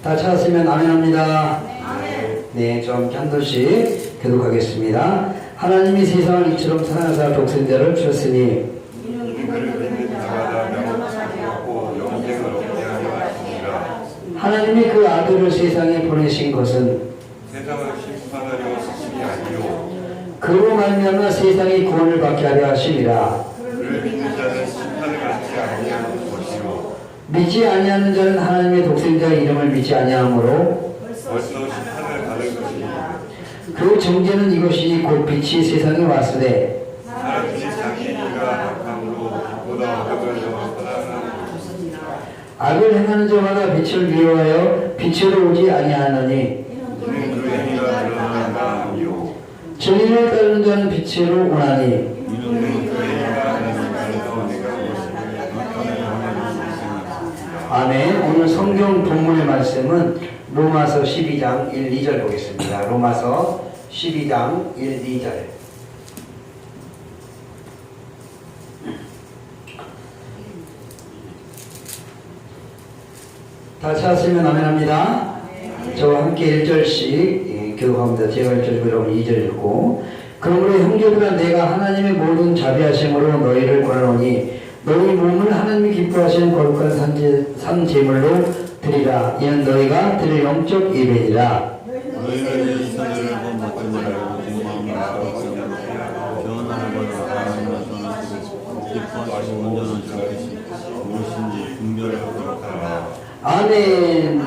다 찾았으면 아멘합니다. 네, 좀 함께 한 절씩 교독하겠습니다. 하나님이 세상을 이처럼 사랑하사 독생자를 주셨으니 하나님이 그 아들을 세상에 보내신 것은 세상을 심판하려 하심이 아니요 그로 말미암아 세상이 구원을 받게 하려 하심이라. 그를 믿는 자는 심판을 받지 아니하는 것이요 믿지 아니하는 자는 하나님의 독생자의 이름을 믿지 아니하므로 벌써 심판을 받을 것이니 그 정죄는 이것이니 곧 빛이 세상에 왔으되 사람들이 자기 일과 악함으로 빛보다 악을 더 사랑하는 악을 행하는 자마다 빛을 미워하여 빛으로 오지 아니하느니 이는 그 행위가 드러난 바 아니요 진리를 따르는 자는 빛으로 오나니 이는 그 행위가 하나님 안에서 내가 무엇을 불편하는 것입니다. 아멘. 오늘 성경 본문의 말씀은 로마서 12장 1, 2절 보겠습니다. 로마서 12장 1, 2절. 다 찾았으면 아멘합니다. 저와 함께 1절씩 교독합니다. 제가 1절 읽고 여러분 2절 읽고. 그러므로 형제들아 내가 하나님의 모든 자비하심으로 너희를 권하노니 너희 몸을 하나님이 기뻐하시는 거룩한 산제물로 드리라. 이는 너희가 드릴 영적 예배니라. 너희는 이 사실을 먹고 말고 공마음으로 변화를 받아 하나님을 기뻐하시고 온전한 자기신 무엇인지 분별하도록 하라. 아멘.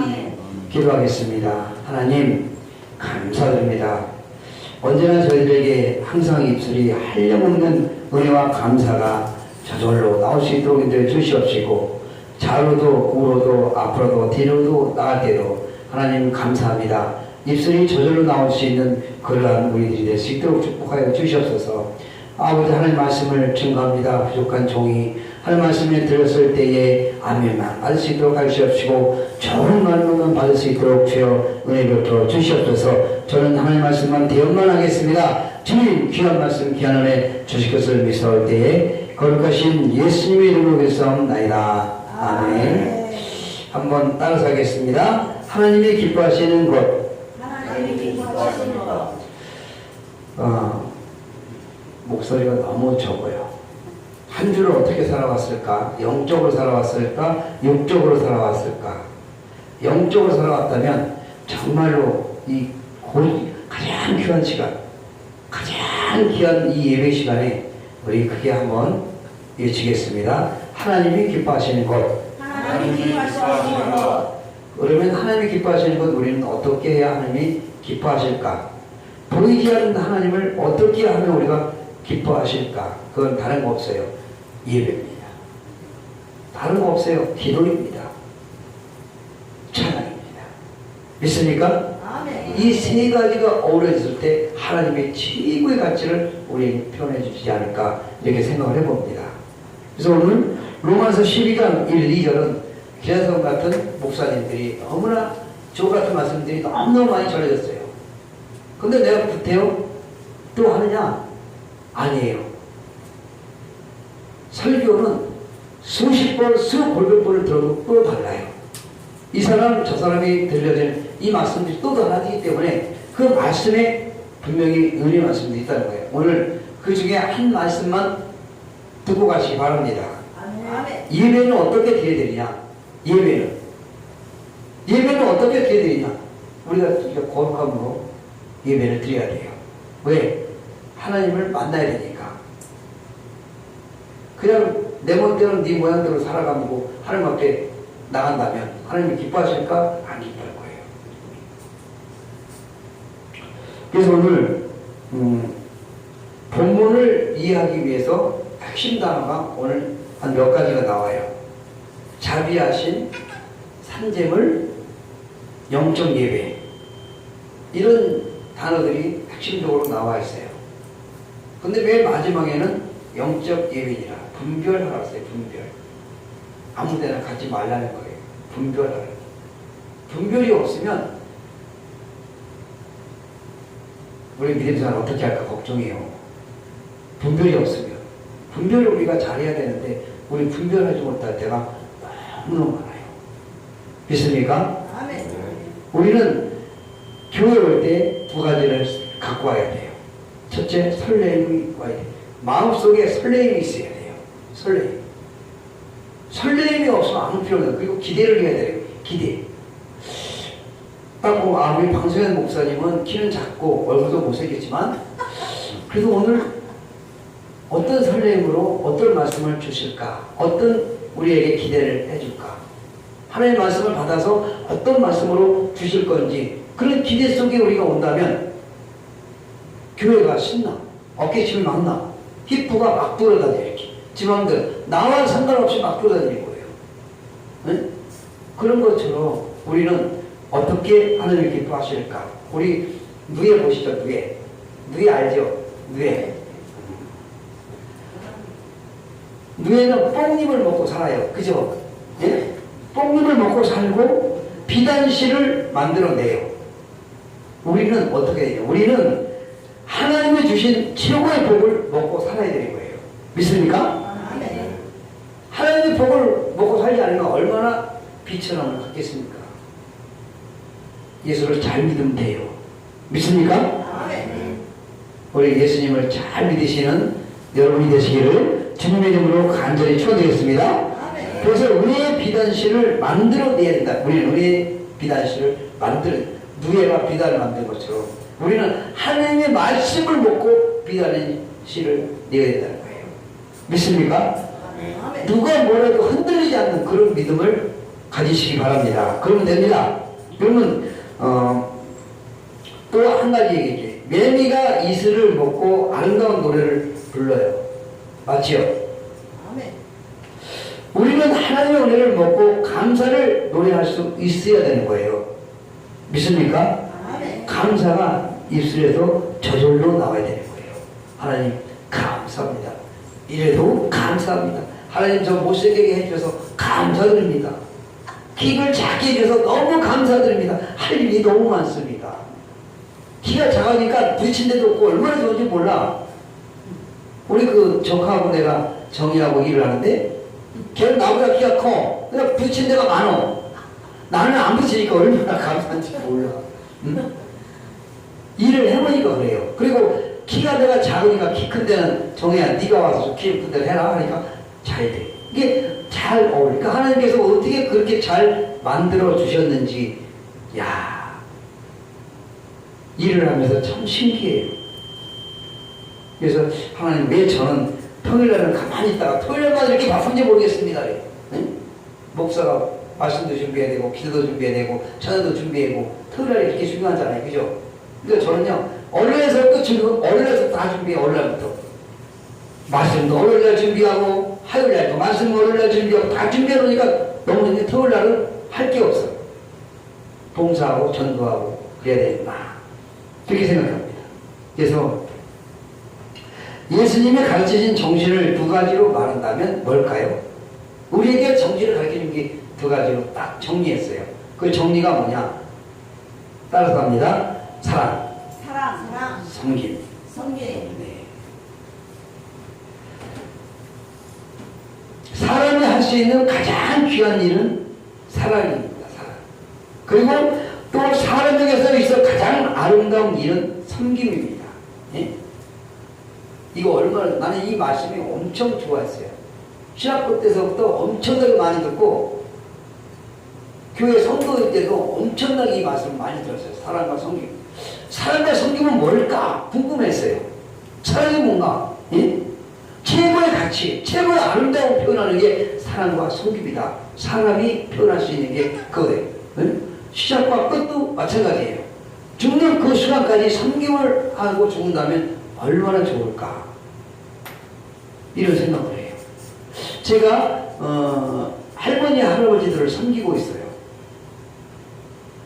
기도하겠습니다. 하나님 감사드립니다. 언제나 저희들에게 항상 입술이 한량없는 은혜와 감사가 저절로 나올 수 있도록 인도해 주시옵시고 좌로도 우로도 앞으로도 뒤로도 나갈 때도 하나님 감사합니다. 입술이 저절로 나올 수 있는 그러한 우리들이 될 수 있도록 축복하여 주시옵소서. 아버지 하나님 말씀을 증거합니다. 부족한 종이 하나님 말씀을 들었을 때에 아멘만 받을 수 있도록 하시옵시고 좋은 말로만 받을 수 있도록 주여 은혜 베풀어 주시옵소서. 저는 하나님 말씀만 대언만 하겠습니다. 주님 귀한 말씀 귀한 은혜 주실 것을 믿사올 때에 거룩하신 예수님의 이름으로 기도하옵나이다. 아멘. 한번 따라서 하겠습니다. 하나님이 기뻐하시는 것. 목소리가 너무 적어요. 한 주를 어떻게 살아왔을까? 영적으로 살아왔을까? 육적으로 살아왔을까? 영적으로 살아왔다면 정말로 가장 귀한 시간, 가장 귀한 이 예배 시간에 우리 크게 한번 외치겠습니다. 하나님이 기뻐하시는 것. 하나님이 기뻐하시는 것 그러면 하나님이 기뻐하시는 것 우리는 어떻게 해야 하나님이 기뻐하실까? 보이지 않는 하나님을 어떻게 하면 우리가 기뻐하실까? 그건 다른 거 없어요. 예배입니다. 다른 거 없어요. 기도입니다. 찬양입니다. 믿습니까? 이 세 가지가 어우러졌을 때 하나님의 최고의 가치를 우리는 표현해 주시지 않을까 이렇게 생각을 해봅니다. 그래서 오늘 로마서 12장 1, 2절은 기자성 같은 목사님들이 너무나 저 같은 말씀들이 너무너무 많이 전해졌어요. 근데 내가 구태여 또 하느냐? 아니에요. 설교는 수십 번, 수백번 번을 들어도 또 달라요. 이 사람, 저 사람이 들려진 이 말씀들이 또 달라지기 때문에 그 말씀에 분명히 은혜 말씀이 있다는 거예요. 오늘 그 중에 한 말씀만 듣고 가시기 바랍니다. 예배는 어떻게 드려야 되느냐? 예배는 어떻게 드려야 되느냐? 우리가 거룩함으로 예배를 드려야 돼요. 왜? 하나님을 만나야 되니까. 그냥 내 멋대로 네 모양대로 살아가고 하나님 앞에 나간다면 하나님이 기뻐하실까? 안 기뻐할 거예요. 그래서 오늘 본문을 이해하기 위해서 핵심 단어가 오늘 한 몇 가지가 나와요. 자비하신, 산재물, 영적 예배, 이런 단어들이 핵심적으로 나와 있어요. 근데 맨 마지막에는 영적 예배니라, 분별하라고 했어요. 분별. 아무데나 갖지 말라는 거예요. 분별하라. 분별이 없으면 우리 믿음 생활 어떻게 할까 걱정해요. 분별이 없으면. 분별을 우리가 잘해야 되는데 우리 분별하지 못할 때가 너무너무 많아요. 믿습니까? 아멘. 우리는 교회 올 때 두 가지를 갖고 와야 돼요. 첫째, 설레임이 와야 돼요. 마음속에 설레임이 있어야 돼요. 설레임. 설레임이 없으면 아무 필요 없어요. 그리고 기대를 해야 돼요. 기대. 딱 보면 우리 방송현 목사님은 키는 작고 얼굴도 못생겼지만 그래도 오늘 어떤 설레임으로 어떤 말씀을 주실까? 어떤 우리에게 기대를 해줄까? 하나님의 말씀을 받아서 어떤 말씀으로 주실 건지 그런 기대 속에 우리가 온다면 교회가 신나. 어깨춤이 막 나. 히프가 막 돌아다녀 이렇게. 지방들 나와 상관없이 막 돌아다니는 거예요. 네? 그런 것처럼 우리는 어떻게 하나님을 기뻐하실까? 우리 누에 보시죠. 누에 알죠? 누에는 뽕잎을 먹고 살아요. 그죠? 예? 뽕잎을 먹고 살고 비단실을 만들어내요. 우리는 어떻게 해요? 우리는 하나님이 주신 최고의 복을 먹고 살아야 되는 거예요. 믿습니까? 하나님의 복을 먹고 살지 않으면 얼마나 비천함을 갖겠습니까? 예수를 잘 믿으면 돼요. 믿습니까? 우리 예수님을 잘 믿으시는 여러분이 되시기를 주님의 이름으로 간절히 축원드리겠습니다. 그래서 은혜의 비단실을 만들어내야 된다. 우리는 은혜의 비단실을 누에가 비단을 만든 것처럼 우리는 하나님의 말씀을 먹고 비단실을 내야 된다는 거예요. 믿습니까? 누가 뭐라도 흔들리지 않는 그런 믿음을 가지시기 바랍니다. 그러면 됩니다. 그러면 또 한 가지 얘기죠. 매미가 이슬을 먹고 아름다운 노래를 불러요. 맞지요? 우리는 하나님의 은혜를 먹고 감사를 노래할 수 있어야 되는 거예요. 믿습니까? 감사가 입술에서 저절로 나와야 되는 거예요. 하나님 감사합니다. 이래도 감사합니다. 하나님 저 못생기게 해주셔서 감사드립니다. 키를 작게 해주셔서 너무 감사드립니다. 할 일이 너무 많습니다. 키가 작으니까 부딪힌 데도 없고 얼마나 좋은지 몰라. 우리 그 조카하고 내가 정의하고 일을 하는데 걔는 나보다 키가 커. 그러니까 부딪힌 데가 많어. 나는 안 부딪히니까 얼마나 감사한지 몰라. 응? 일을 해보니까 그래요. 그리고 키가 내가 작으니까 키 큰 데는 정혜야 네가 와서 좀 키 큰 데를 해라 하니까 잘 돼. 이게 잘 어울리니까 하나님께서 어떻게 그렇게 잘 만들어 주셨는지 야 일을 하면서 참 신기해요. 그래서 하나님 왜 저는 평일날은 가만히 있다가 토요일만 이렇게 바쁜지 모르겠습니다. 응? 목사가 말씀도 준비해야 되고 기도도 준비해야 되고 찬양도 준비해야 되고 토요일날이 이렇게 중요하잖아요. 그죠? 그러니까 저는요 월요일에서부터 지금 월요일에서 다 준비해. 월요일부터 말씀도 월요일날 준비하고 화요일날도 말씀 월요일날 준비하고 다 준비해 놓으니까 너무 이제 토요일날은 할 게 없어. 봉사하고 전도하고 그래야 된다. 그렇게 생각합니다. 그래서 예수님이 가르치신 정신을 두 가지로 말한다면 뭘까요? 우리에게 정신을 가르쳐준 게 두 가지로 딱 정리했어요. 그 정리가 뭐냐? 따라서 합니다. 사랑, 섬김. 네. 사람이 할 수 있는 가장 귀한 일은 사랑입니다. 사랑. 그리고 또 사람에게서 있어 가장 아름다운 일은 섬김입니다. 예? 이거 얼마나 나는 이 말씀이 엄청 좋아했어요. 신학교 때서부터 엄청나게 많이 듣고 교회 성도일 때도 엄청나게 이 말씀을 많이 들었어요. 사랑과 섬김. 사랑과 섬김은 뭘까 궁금했어요. 사랑이 뭔가? 예? 최고의 가치, 최고의 아름다운 표현하는 게 사랑과 섬김이다. 사람이 표현할 수 있는 게 그거예요. 예? 시작과 끝도 마찬가지예요. 죽는 그 순간까지 섬김을 하고 죽는다면 얼마나 좋을까? 이런 생각을 해요. 제가 할머니 할아버지들을 섬기고 있어요.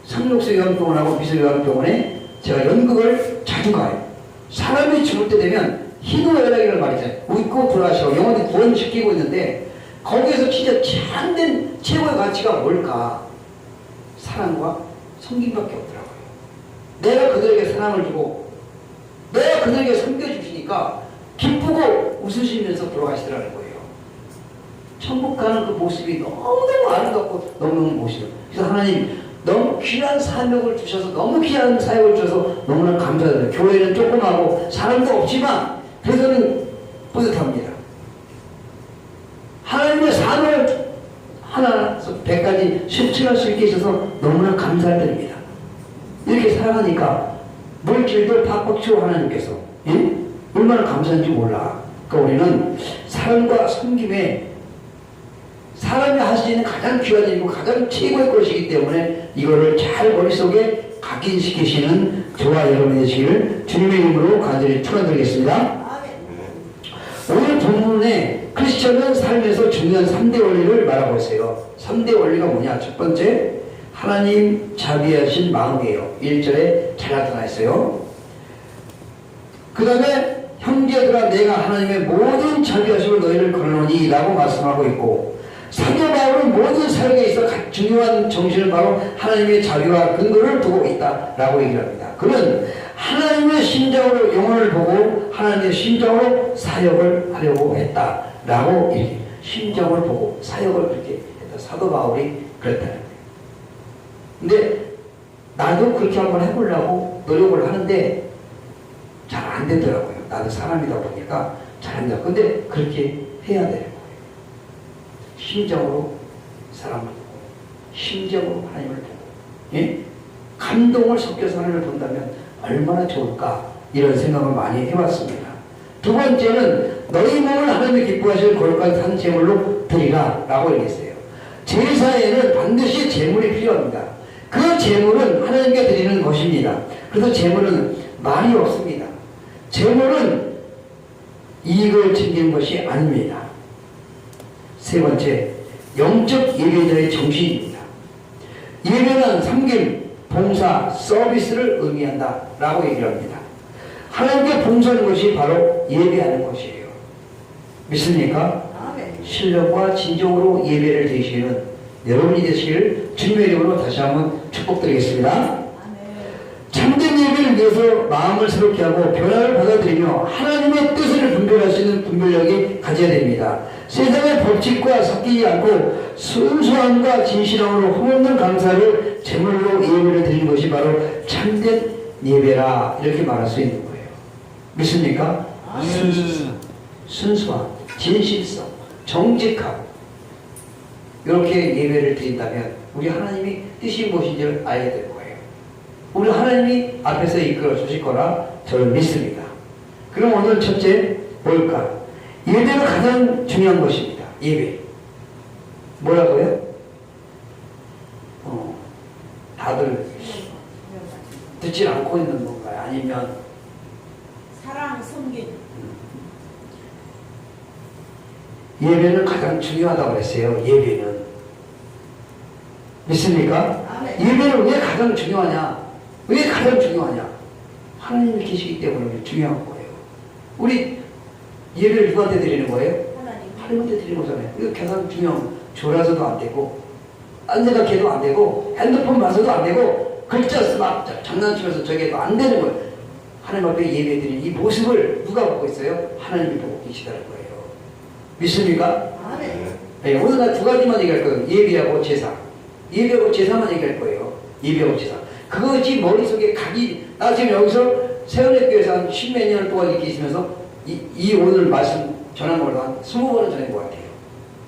상록수 요양병원하고 미술 요양병원에 제가 연극을 자주 가요. 사람이 죽을 때 되면 희노애락이라는 말이 있잖아요. 웃고 돌아가시고 영혼이 구원시키고 있는데 거기에서 진짜 참된 최고의 가치가 뭘까? 사랑과 섬김밖에 없더라고요. 내가 그들에게 사랑을 주고 내가 그들에게 섬겨주시니까 기쁘고 웃으시면서 돌아가시더라는 거예요. 천국 가는 그 모습이 너무너무 아름답고 너무너무 멋있어요. 그래서 하나님 너무 귀한 사명을 주셔서, 너무 귀한 사역을 주셔서 너무나 감사드려요. 교회는 조그마하고 사람도 없지만 그래서는 뿌듯합니다. 하나님의 사명을 하나에서 100가지 실천할 수 있게 해주셔서 너무나 감사드립니다. 이렇게 살아가니까 물질도 팍팍 주어 하나님께서, 예? 얼마나 감사한지 몰라. 그러니까 우리는 사랑과 섬김에 사람이 할 수 있는 가장 귀한 일이고 가장 최고의 것이기 때문에 이거를 잘 머릿속에 각인시키시는 저와 여러분이 되시기를 주님의 이름으로 간절히 축원드리겠습니다. 오늘 본문에 크리스천은 삶에서 중요한 3대 원리를 말하고 있어요. 3대 원리가 뭐냐? 첫 번째, 하나님 자비하신 마음이에요. 1절에 잘 나타나 있어요. 그 다음에 형제들아 내가 하나님의 모든 자비하심을 너희를 거느노니 라고 말씀하고 있고, 사도 바울은 모든 사역에 있어 중요한 정신을 바로 하나님의 자비와 근거를 두고 있다라고 얘기를 합니다. 그는 하나님의 심정으로 영혼을 보고 하나님의 심정으로 사역을 하려고 했다라고 이렇게 심정을 보고 사역을 그렇게 했다. 사도 바울이 그랬다는 거예요. 근데 나도 그렇게 한번 해보려고 노력을 하는데 잘 안 되더라고요. 나도 사람이다 보니까 잘 안 돼요. 근데 그렇게 해야 되는 거예요. 심정으로 사람을 보고 심정으로 하나님을 보고, 예? 감동을 섞여서 하나님을 본다면 얼마나 좋을까, 이런 생각을 많이 해봤습니다. 두 번째는 너희 몸을 하나님이 기뻐하실 거룩한 산 제물로 드리라 라고 얘기했어요. 제사에는 반드시 제물이 필요합니다. 그 제물은 하나님께 드리는 것입니다. 그래서 제물은 말이 없습니다. 제물은 이익을 챙기는 것이 아닙니다. 세 번째, 영적 예배자의 정신입니다. 예배는 섬김, 봉사, 서비스를 의미한다 라고 얘기를 합니다. 하나님께 봉사하는 것이 바로 예배하는 것이에요. 믿습니까? 신령과 진정으로 예배를 드리시는 여러분이 되시기를 주님의 이름으로 다시 한번 축복드리겠습니다. 참된 예배를 위해서 마음을 새롭게 하고 변화를 받아들이며 하나님의 뜻을 분별할 수 있는 분별력이 가져야 됩니다. 세상의 법칙과 섞이지 않고 순수함과 진실함으로 흠없는 감사를 제물로 예배를 드리는 것이 바로 참된 예배라, 이렇게 말할 수 있는 거예요. 믿습니까? 순수함, 진실성, 정직함, 이렇게 예배를 드린다면 우리 하나님이 뜻이 무엇인지를 알아야 될 거예요. 우리 하나님이 앞에서 이끌어 주실 거라 저는 믿습니다. 그럼 오늘 첫째 뭘까? 예배가 가장 중요한 것입니다. 예배. 뭐라고요? 다들 듣지 않고 있는 건가요? 아니면 사랑, 섬김. 예배는 가장 중요하다고 그랬어요. 예배는. 믿습니까? 예배는 왜 가장 중요하냐? 왜 가장 중요하냐? 하나님이 계시기 때문에 중요한 거예요. 우리 예배를 누구한테 드리는 거예요? 하나님한테 드리는 거잖아요. 이거 가장 중요한, 졸아서도 안 되고, 안 생각해도 안 되고, 핸드폰 봐서도 안 되고, 글자 막 장난치면서 저게도 안 되는 거예요. 하나님 앞에 예배 드리는 이 모습을 누가 보고 있어요? 하나님이 보고 계시다는 거예요. 믿습니까? 네, 오늘 나 두 가지만 얘기할 거예요. 예배하고 제사. 예배하고 제사만 얘기할 거예요. 예배하고 제사. 그것이 머릿속에 각이, 나 지금 여기서 세운의교회에서 한 10몇 년 동안 이렇게 있으면서 이 오늘 말씀 전한 걸로 한 20번은 전한 것 같아요.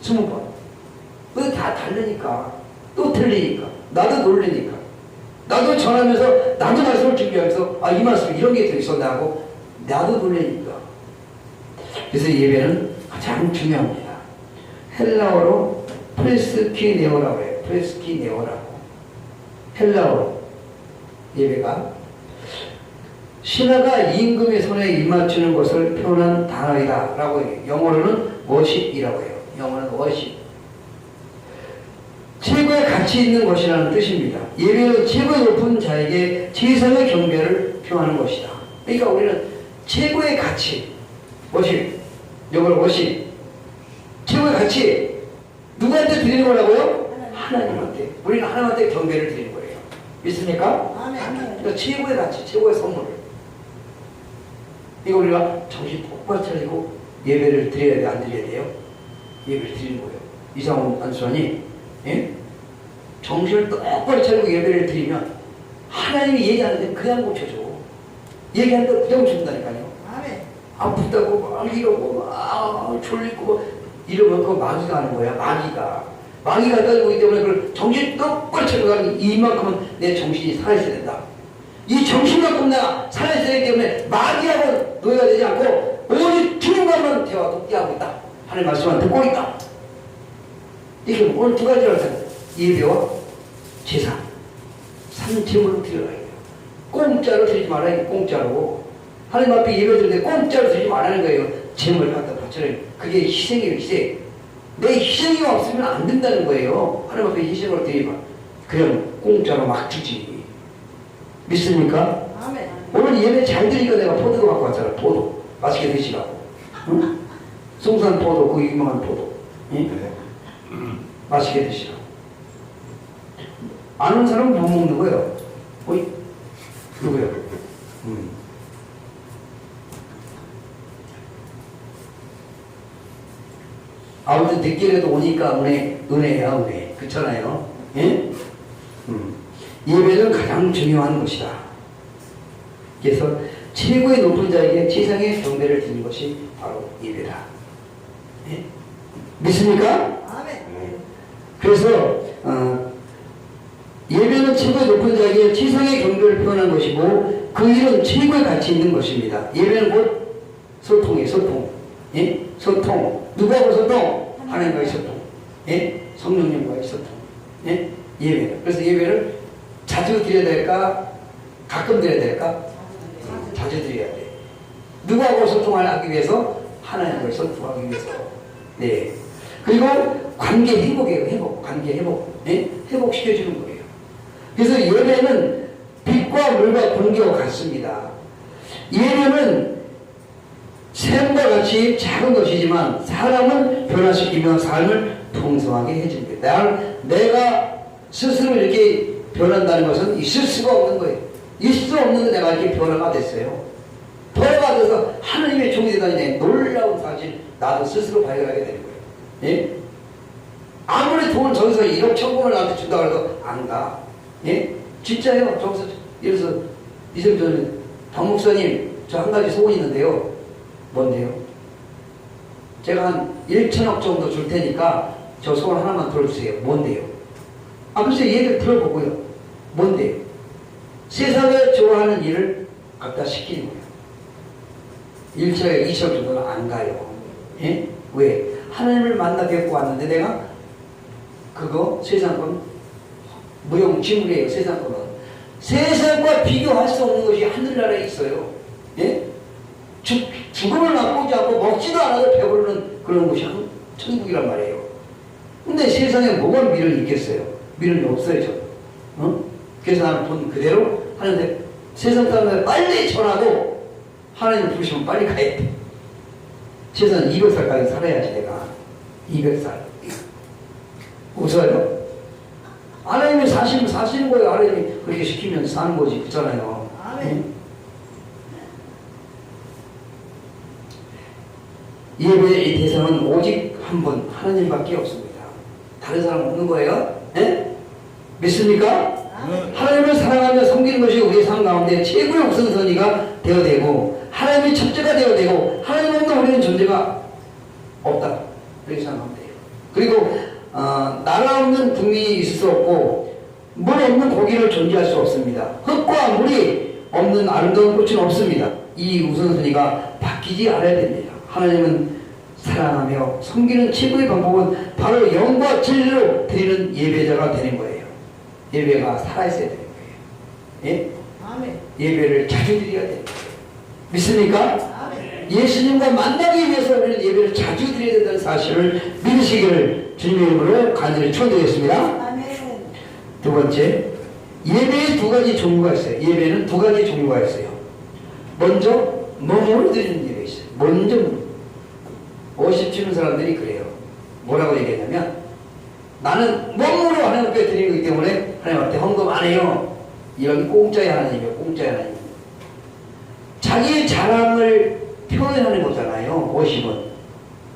20번. 근데 다 다르니까. 또 틀리니까. 나도 놀리니까. 나도 전하면서, 나도 말씀을 준비하면서, 이 말씀 이런 게 들어있었나 하고, 나도 놀리니까. 그래서 예배는 가장 중요합니다. 헬라어로 프레스키네오라고 해요. 프레스키네오라고. 헬라어로 예배가 신하가 임금의 손에 입맞추는 것을 표현한 단어이다 라고 해요. 영어로는 워십이라고 해요. 영어는 워십. 최고의 가치 있는 것이라는 뜻입니다. 예배는 최고의 높은 자에게 최상의 경배를 표하는 것이다. 그러니까 우리는 최고의 가치, 워십, 영어로 워십, 최고의 가치 누구한테 드리는 거라고요? 하나님한테. 우리는 하나님한테 경배를 드리는 거예요. 믿습니까? 그러니까 최고의 가치, 최고의 선물. 이거 우리가 정신 똑바로 차리고 예배를 드려야 돼, 안 드려야 돼요? 예배를 드리는 거예요. 이상훈 안수원이, 예? 정신을 똑바로 차리고 예배를 드리면 하나님이 얘기하는데 그냥 고쳐줘. 얘기하는 대로 그냥 준다니까요. 아프다고 막 이러고 막 졸리고 이러면 그거 마귀가 하는 거야. 마귀가 가지고 때문에 그걸 정신 똑바로 차리고 가는 이만큼은 내 정신이 살아있어야 된다. 이 정신만큼 내가 살아있어야 되기 때문에 마귀하고 노예가 되지 않고 오직 주님과만 대화 돕게하고 있다. 하나님 말씀만 듣고 있다. 이게 오늘 두 가지를 하세요. 예배와 제사. 삼재물로 드려야 해요. 공짜로 드리지 말아야 해요. 공짜로. 하나님 앞에 예배 드릴 때 공짜로 드리지 말라는 거예요. 재물을 갖다 바쳐라. 그게 희생이에요. 희생. 내 희생이 없으면 안 된다는 거예요. 하나님 앞에 희생을 드리면 그냥 공짜로 막 주지. 믿습니까? 아멘. 오늘 예배 잘 드리니까 내가 포도도 갖고 왔잖아. 포도. 맛있게 드시라고. 응? 송산 포도, 그 유명한 포도. 응? 맛있게 드시라고. 아는 사람은 못 먹는 거예요. 어이? 누구요? 아무튼 늦게라도 오니까 은혜야, 은혜. 그렇잖아요. 예? 예배는 가장 중요한 것이다. 그래서 최고의 높은 자에게 최상의 경배를 드리는 것이 바로 예배다. 예? 믿습니까? 아멘. 그래서 예배는 최고의 높은 자에게 최상의 경배를 표현한 것이고 그 일은 최고의 가치 있는 것입니다. 예배는 곧 소통이에요. 소통. 예? 소통. 누구하고 소통? 하나님과의 소통. 예? 성령님과의 소통. 예? 예배. 그래서 예배를 자주 드려야 될까? 가끔 드려야 될까? 자주 드려야 돼. 누구하고 소통을 하기 위해서? 하나님과의 소통하기 위해서. 네. 그리고 관계 회복이에요. 회복. 관계 회복. 예? 회복시켜주는 거예요. 그래서 예배는 빛과 물과 공기와 같습니다. 예배는 샘과 같이 작은 것이지만 사람을 변화시키며 삶을 풍성하게 해줍니다. 내가 스스로 이렇게 변한다는 것은 있을 수가 없는 거예요. 있을 수 없는데 내가 이렇게 변화가 됐어요. 변화가 돼서 하나님의 종이 되다니 놀라운 사실 나도 스스로 발견하게 되는 거예요. 예? 아무리 돈을 저기서 1억 1,000원을 나한테 준다고 해도 안 가. 예? 진짜요. 저기서 예를 들어서 이승 전에 박 목사님 저 한 가지 소원이 있는데요. 뭔데요? 제가 한 1,000억 정도 줄 테니까 저 소원 하나만 들어주세요. 뭔데요? 글쎄 얘기를 들어보고요. 뭔데요? 세상에 좋아하는 일을 갖다 시키는 거예요. 1천에 2천 정도는 안 가요. 예? 왜? 하나님을 만나뵙고 왔는데 내가 그거 세상 건 무용지물이에요. 세상 거는. 세상과 비교할 수 없는 것이 하늘나라에 있어요. 예? 죽음을 맛보지 않고 먹지도 않아도 배부르는 그런 곳이 천국이란 말이에요. 근데 세상에 뭐가 미련이 있겠어요? 미련이 없어요, 저는. 어? 그래서 나는 돈 그대로 하는데 세상 사람들 빨리 전하고 하나님을 부르시면 빨리 가야 돼. 세상 200살까지 살아야지 내가. 200살. 웃어요? 하나님이 사시는 거예요. 하나님이 그렇게 시키면 사는 거지. 그렇잖아요. 아멘. 예배의 대상은 오직 한 분, 하나님밖에 없습니다. 다른 사람 없는 거예요? 예? 믿습니까? 하나님을 사랑하며 섬기는 것이 우리의 삶 가운데 최고의 우선순위가 되어야 되고 하나님이 첫째가 되어야 되고 하나님 없는 우리는 존재가 없다. 그렇게 생각하면 돼요. 그리고 나라 없는 국민이 있을 수 없고 물 없는 고기를 존재할 수 없습니다. 흙과 물이 없는 아름다운 꽃은 없습니다. 이 우선순위가 바뀌지 않아야 됩니다. 하나님은 사랑하며 섬기는 최고의 방법은 바로 영과 진리로 드리는 예배자가 되는 거예요. 예배가 살아있어야 되는 거예요. 예? 아멘. 예배를 자주 드려야 되는 거예요. 믿습니까? 아멘. 예수님과 만나기 위해서 우리는 예배를 자주 드려야 된다는 사실을 믿으시기를 주님의 이름으로 간절히 초대했습니다. 아멘. 두 번째, 예배에 두 가지 종류가 있어요. 예배는 두 가지 종류가 있어요. 먼저 몸으로 드리는 예배 있어요. 먼저 워십 주는 사람들이 그래요. 뭐라고 얘기했냐면 나는 몸으로 하나님 앞에 드리는 거기 때문에 하나님한테 헌금 안 해요. 이런 공짜의 하나님이에요. 공짜의 하나님. 자기의 자랑을 표현하는 거잖아요. 워십은.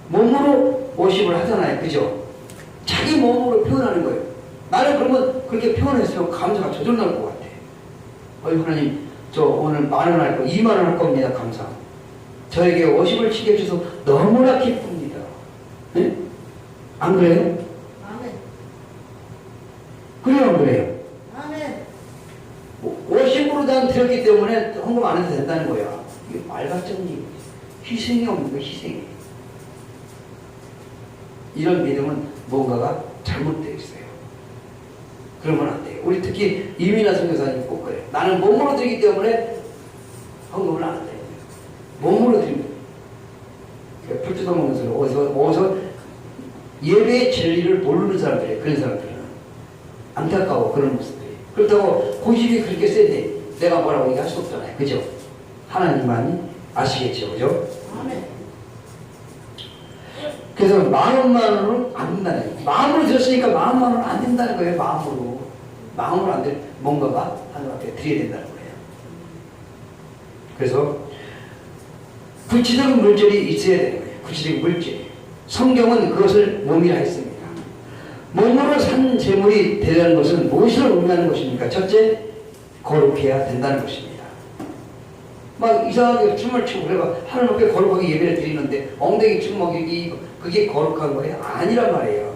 몸으로 워십을 하잖아요. 그죠? 자기 몸으로 표현하는 거예요. 나는 그러면 그렇게 표현했으면 감사가 저절날 것 같아. 하나님, 저 오늘 10,000원 할 거, 20,000원 할 겁니다. 감사. 저에게 50을 치게 해주셔서 너무나 기쁩니다. 네? 안 그래요? 아멘. 그래요, 안 그래요? 아멘. 50으로 난 드렸기 때문에 헌금 안 해도 된다는 거야. 이게 말 같은 희생이 없는 거야, 희생이. 이런 믿음은 뭔가가 잘못되어 있어요. 그러면 안 돼요. 우리 특히 이민아 선교사님 꼭 그래요. 나는 몸으로 드리기 때문에 헌금을 안 한다. 몸으로 드립니다. 풀뜯어 먹는 소리, 어디서 예배의 진리를 모르는 사람들이에요. 그런 사람들은. 안타까워, 그런 모습들이. 그렇다고 고집이 그렇게 센데 내가 뭐라고 얘기할 수 없잖아요. 그죠? 하나님만이 아시겠죠. 그죠? 아멘. 그래서 10,000원은 안 된다는 거예요. 마음으로 들었으니까 10,000원은 안 된다는 거예요. 마음으로 안 돼. 뭔가가 하나님 앞에 드려야 된다는 거예요. 그래서 구체적인 물질이 있어야 되는 거예요. 구체적인 물질. 성경은 그것을 몸이라 했습니다. 몸으로 산 재물이 되라는 것은 무엇을 의미하는 것입니까? 첫째, 거룩해야 된다는 것입니다. 막 이상하게 춤을 추고 그래봐 하나님 앞에 거룩하게 예배를 드리는데 엉덩이 춤 먹이기 그게 거룩한 거예요? 아니란 말이에요.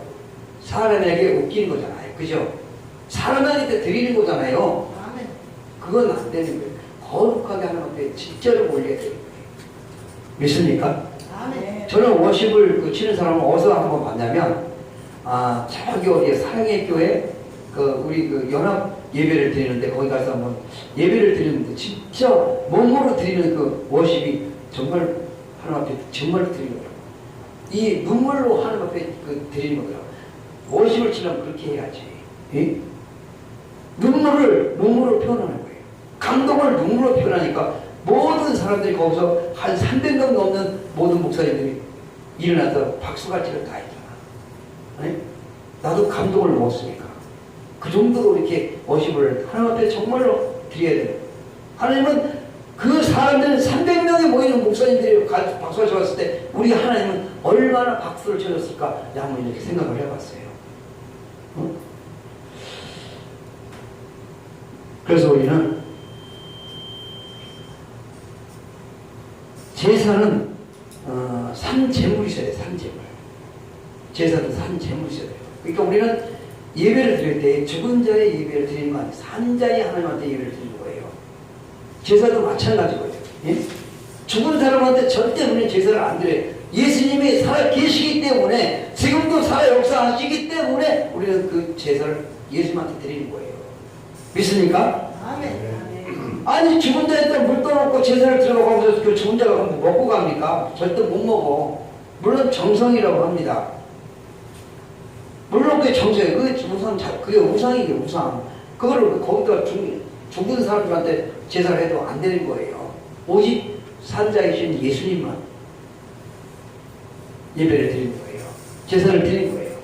사람에게 웃기는 거잖아요. 그죠? 사람한테 드리는 거잖아요. 아멘. 그건 안 되는 거예요. 거룩하게 하나님 앞에 진짜로 올려야 되는 거예요. 믿습니까? 아멘. 저는 워십을 치는 사람을 어디서 한번 봤냐면 저기 어디에 사랑의 교회 우리 연합 예배를 드리는데 거기 가서 한번 예배를 드리는데 진짜 몸으로 드리는 그 워십이 정말 하나님 앞에 정말 드리는 거예요. 이 눈물로 하나님 앞에 드리는 거예요. 워십을 치려면 그렇게 해야지. 예? 눈물을 눈물로 표현하는 거예요. 감동을 눈물로 표현하니까 모든 사람들이 거기서 한 300명 넘는 모든 목사님들이 일어나서 박수갈채를 다 했잖아. 네? 나도 감동을 먹었으니까. 그 정도로 이렇게 워십을 하나님 앞에 정말로 드려야 돼요. 하나님은 그 사람들 300명이 모이는 목사님들이 박수를 쳐봤을 때 우리 하나님은 얼마나 박수를 쳐줬을까 한번 이렇게 생각을 해봤어요. 그래서 우리는 제사는 산재물이 있어야 돼요. 산재물. 제사도 산재물이 있어야 돼요. 그러니까 우리는 예배를 드릴 때 죽은 자의 예배를 드리는 거 아니에요. 산 자의 하나님한테 예배를 드리는 거예요. 제사도 마찬가지거든요. 예? 죽은 사람한테 절대 우리는 제사를 안 드려요. 예수님이 살아 계시기 때문에 지금도 살아 역사하시기 때문에 우리는 그 제사를 예수님한테 드리는 거예요. 믿습니까? 아멘. 아니 죽은 자한테 물 떠놓고 제사를 들어가면서 그 죽은 자가 먹고 갑니까? 절대 못 먹어. 물론 정성이라고 합니다. 물론 그게 정성이에요. 그게 우상이게 우상. 그거를 거기다가 죽은 사람들한테 제사를 해도 안 되는 거예요. 오직 산자이신 예수님만 예배를 드리는 거예요. 제사를 드리는 거예요.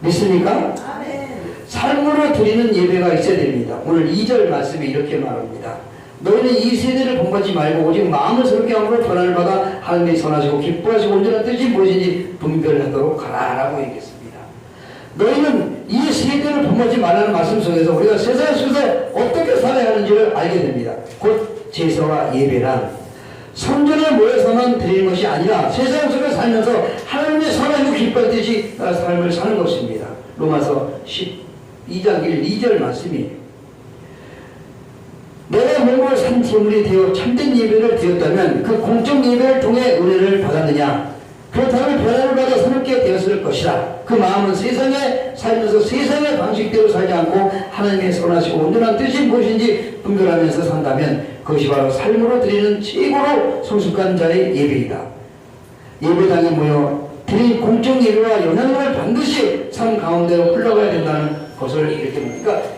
믿습니까? 아멘. 삶으로 드리는 예배가 있어야 됩니다. 오늘 2절 말씀에 이렇게 말합니다. 너희는 이 세대를 본받지 말고 오직 마음을 새롭게 함으로 변화를 받아 하나님의 선하시고 기뻐하시고 온전한 뜻이 무엇인지 분별하도록 하라 라고 얘기했습니다. 너희는 이 세대를 본받지 말라는 말씀 속에서 우리가 세상 속에서 어떻게 살아야 하는지를 알게 됩니다. 곧 제사와 예배란 성전에 모여서만 드리는 것이 아니라 세상 속에 살면서 하나님의 선하시고 기뻐할 뜻이 삶을 사는 것입니다. 로마서 12장 2절 말씀이에요. 내가 몸으로 산 제물이 되어 참된 예배를 드렸다면 그 공적 예배를 통해 은혜를 받았느냐? 그렇다면 변화를 받아 새롭게 되었을 것이라. 그 마음은 세상에 살면서 세상의 방식대로 살지 않고 하나님의 선하시고 온전한 뜻이 무엇인지 분별하면서 산다면 그것이 바로 삶으로 드리는 최고로 성숙한 자의 예배이다. 예배당에 모여 드린 공적 예배와 영향력을 반드시 삶 가운데로 흘러가야 된다는 것을 이렇게 봅니다. 그러니까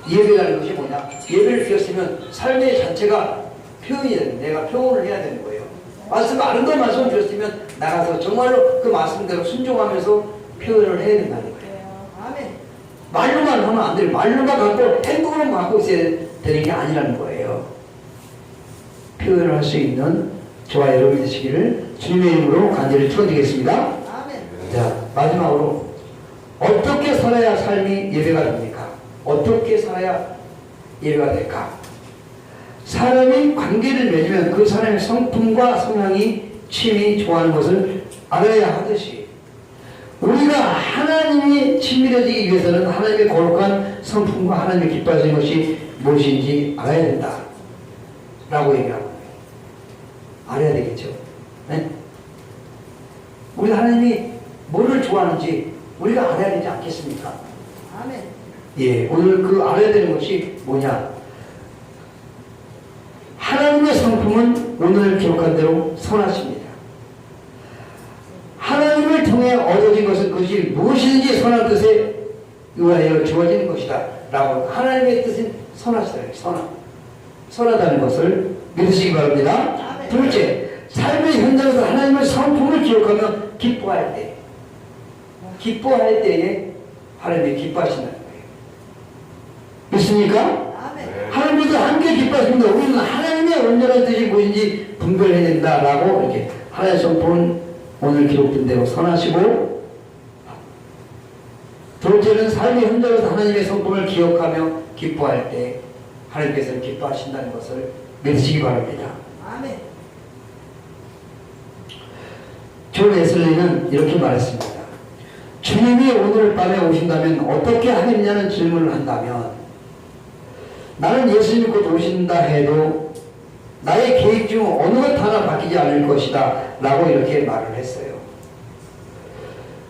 예배라는 것이 뭐냐? 예배를 드렸으면 삶의 자체가 표현이 되는, 내가 표현을 해야 되는 거예요. 아름다운 말씀을 드렸으면 나가서 정말로 그 말씀대로 순종하면서 표현을 해야 된다는 거예요. 아멘. 말로만 하면 안 돼요. 말로만 갖고 행동으로만 갖고 있어야 되는 게 아니라는 거예요. 표현을 할 수 있는 저와 여러분이 되시기를 주님의 이름으로 간절히 축원드리겠습니다. 아멘. 자, 마지막으로 어떻게 살아야 삶이 예배가 됩니까? 어떻게 살아야 예배가 될까? 사람이 관계를 맺으면 그 사람의 성품과 성향이 취미 좋아하는 것을 알아야 하듯이 우리가 하나님이 친밀해지기 위해서는 하나님의 거룩한 성품과 하나님의 기뻐하시는 것이 무엇인지 알아야 된다 라고 얘기하는 거예요. 알아야 되겠죠. 네? 우리 하나님이 뭐를 좋아하는지 우리가 알아야 되지 않겠습니까? 아멘. 예, 오늘 그 알아야 되는 것이 뭐냐? 하나님의 성품은 오늘 기록한 대로 선하십니다. 하나님을 통해 얻어진 것은 그것이 무엇이든지 선한 뜻에 의하여 주어지는 것이다 라고 하나님의 뜻은 선하시다. 선하다는 것을 믿으시기 바랍니다. 둘째, 삶의 현장에서 하나님의 성품을 기억하며 기뻐할 때에 하나님이 기뻐하신다는 거예요. 믿습니까? 하나님께서 함께 기뻐하십니다. 우리는 하나님의 온전한 뜻이 무엇인지 분별해야 된다라고 이렇게 하나님의 성품은 오늘 기록된 대로 선하시고, 둘째는 삶의 현장에서 하나님의 성품을 기억하며 기뻐할 때 하나님께서 기뻐하신다는 것을 믿으시기 바랍니다. 아멘. 존 웨슬리는 이렇게 말했습니다. 주님이 오늘 밤에 오신다면 어떻게 하겠냐는 질문을 한다면 나는 예수님이 곧 오신다 해도 나의 계획 중 어느 것 하나 바뀌지 않을 것이다 라고 이렇게 말을 했어요.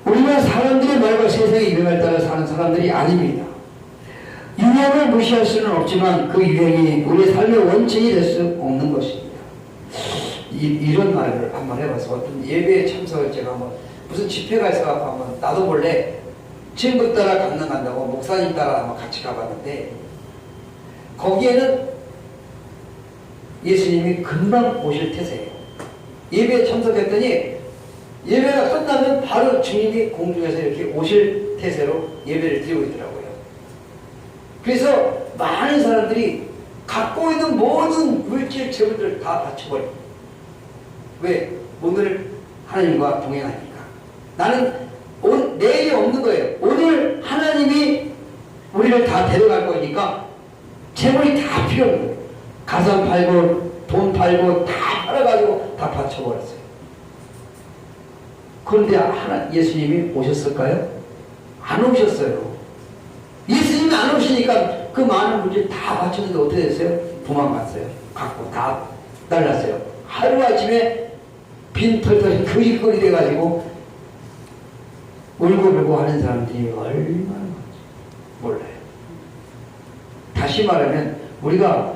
우리는 사람들의 말과 세상의 유행을 따라 사는 사람들이 아닙니다. 유행을 무시할 수는 없지만 그 유행이 우리의 삶의 원칙이 될 수 없는 것입니다. 이런 말을 한번 해봐서 어떤 예배에 참석을 제가 한번 무슨 집회가 있어갖고 한번 나도 몰래 친구 따라 강남 간다고 목사님 따라 한번 같이 가봤는데 거기에는 예수님이 금방 오실 태세예요. 예배에 참석했더니 예배가 끝나면 바로 주님이 공중에서 이렇게 오실 태세로 예배를 드리고 있더라고요. 그래서 많은 사람들이 갖고 있는 모든 물질 재물들을 다 바쳐버려요. 왜? 오늘 하나님과 동행하니까. 나는 내일이 없는 거예요. 오늘 하나님이 우리를 다 데려갈 거니까 재물이 다 필요 없는 거예요. 가산 팔고 돈 팔고 다 팔아가지고 다 바쳐버렸어요. 그런데 예수님이 오셨을까요? 안 오셨어요. 예수님이 안 오시니까 그 많은 물질 다 바쳤는데 어떻게 됐어요? 도망갔어요. 갖고 다 날랐어요. 하루아침에 빈털털이 거짓거리 돼가지고 울고불고 하는 사람들이 얼마나 많은지 몰라요. 다시 말하면 우리가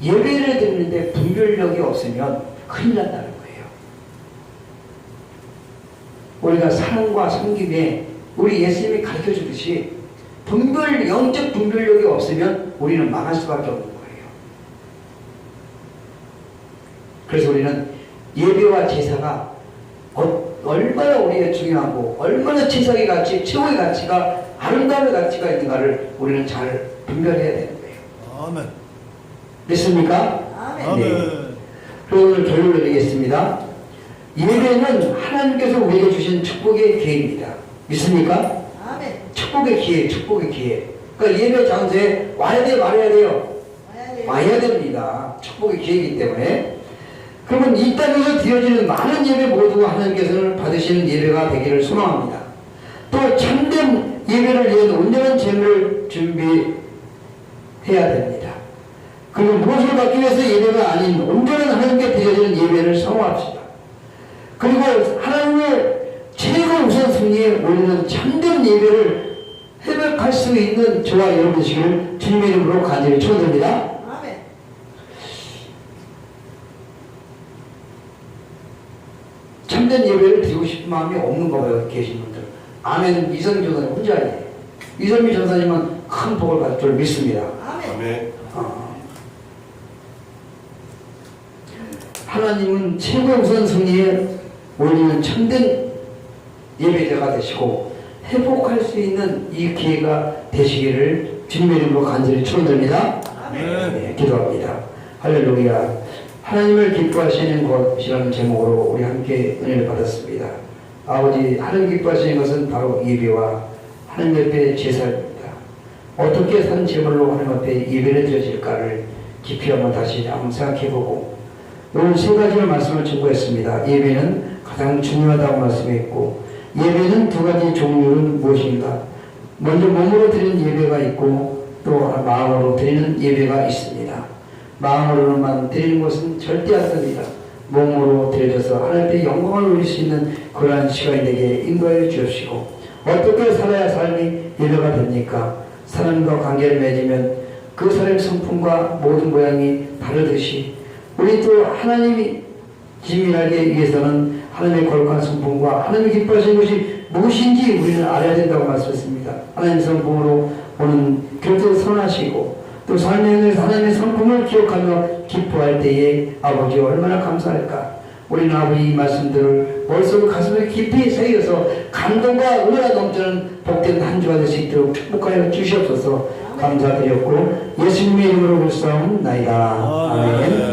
예배를 드리는데 분별력이 없으면 큰일 난다는 거예요. 우리가 사랑과 섬김에 우리 예수님이 가르쳐 주듯이 영적 분별력이 없으면 우리는 망할 수밖에 없는 거예요. 그래서 우리는 예배와 제사가 얼마나 우리에게 중요하고 얼마나 제사의 가치, 최고의 가치가 아름다움의 가치가 있는가를 우리는 잘 분별해야 되는 거예요. 아멘. 믿습니까? 아멘. 네. 그럼 오늘 결론을 내리겠습니다. 예배는 하나님께서 우리에게 주신 축복의 기회입니다. 믿습니까? 아멘. 축복의 기회. 그러니까 예배 장소에 와야 돼, 말아야 돼요? 와야 됩니다. 축복의 기회이기 때문에. 그러면 이 땅에서 드려지는 많은 예배 모두 하나님께서는 받으시는 예배가 되기를 소망합니다. 또 참된 예배를 위한 온전한 재물을 준비해야 됩니다. 그리고 무엇을 받기 위해서 예배가 아닌 온전한 하나님께 드려지는 예배를 사모합시다. 그리고 하나님의 최고 우선 순위에 올리는 참된 예배를 회복할 수 있는 저와 여러분 되시기를 주님의 이름으로 간절히 축원드립니다. 아멘. 참된 예배를 드리고 싶은 마음이 없는 거예요. 계신 분들. 아멘. 이선미 전사님 혼자예요. 이선미 전사님은 큰 복을 받을 줄 믿습니다. 아멘. 하나님은 최고의 우선순위에 올리는 참된 예배자가 되시고 회복할 수 있는 이 기회가 되시기를 주님의 이름으로 간절히 축원드립니다. 아멘. 네, 기도합니다. 할렐루야. 하나님을 기뻐하시는 것이라는 제목으로 우리 함께 은혜를 받았습니다. 아버지, 하나님 기뻐하시는 것은 바로 예배와 하나님 옆에 제사입니다. 어떻게 산 제물로 하나님 앞에 예배를 드려질까를 깊이 한번 다시 생각해보고 오늘 세 가지의 말씀을 증거했습니다. 예배는 가장 중요하다고 말씀했고 예배는 두 가지 종류는 무엇인가? 먼저 몸으로 드리는 예배가 있고 또 마음으로 드리는 예배가 있습니다. 마음으로만 드리는 것은 절대 안 됩니다. 몸으로 드려져서 하나님의 영광을 올릴 수 있는 그러한 시간이 되게 인도하여 주옵시고 어떻게 살아야 삶이 예배가 됩니까? 사람과 관계를 맺으면 그 사람의 성품과 모든 모양이 다르듯이 우리 또 하나님이 지민하기 위해서는 하나님의 거룩한 성품과 하나님이 기뻐하시는 것이 무엇인지 우리는 알아야 된다고 말씀했습니다. 하나님의 성품으로 오는 곁을 선하시고 또 삶의 ön에서 하나님의 성품을 기억하며 기뻐할 때에 아버지 얼마나 감사할까. 우리는 아버지 이 말씀들을 머릿속 가슴에 깊이 새겨서 감동과 은혜가 넘치는 복된 한 주가 될 수 있도록 축복하여 주시옵소서. 감사드렸고 예수님의 이름으로 불쌍나이다. 아멘.